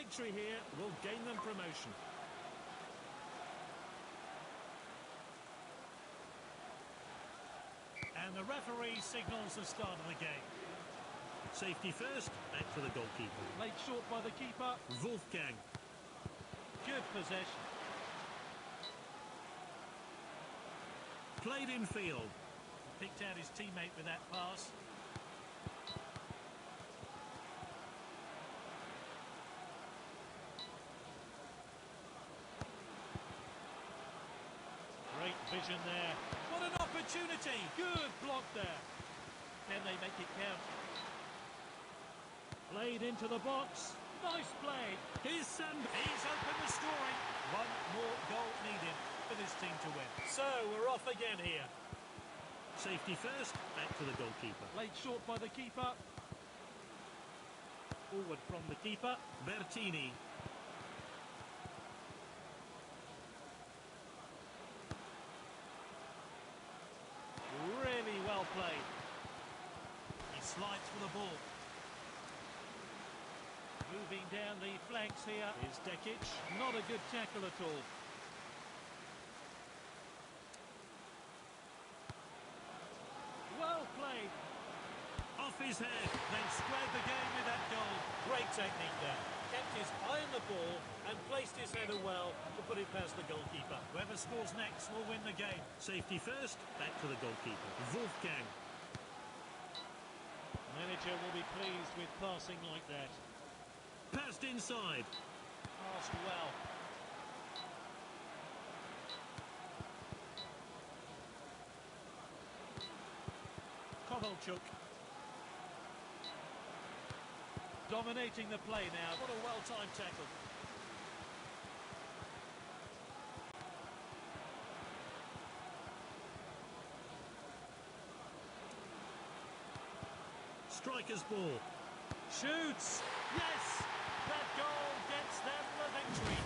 victory here will gain them promotion. And the referee signals the start of the game. Safety first, back to the goalkeeper. Laid short by the keeper. Wolfgang. Good possession. Played in field. Picked out his teammate with that pass. Great vision there. What an opportunity. Good block there. Can they make it count? Played into the box. Nice play. Here's Sand. He's opened the scoring. One more goal needed for this team to win. So we're off again here. Safety first, back to the goalkeeper. Laid short by the keeper. Forward from the keeper. Bertini. Really well played. He slides for the ball. Moving down the flanks here is Dekic. Not a good tackle at all. Well played. Off his head. They squared the game with that goal. Great technique there. Kept his eye on the ball and placed his header well to put it past the goalkeeper. Whoever scores next will win the game. Safety first, back to the goalkeeper. Wolfgang. Manager will be pleased with passing like that. Passed inside. Passed well. Kovalchuk. Dominating the play now. What a well-timed tackle. Striker's ball. Shoots. Yes! That goal gets them the victory.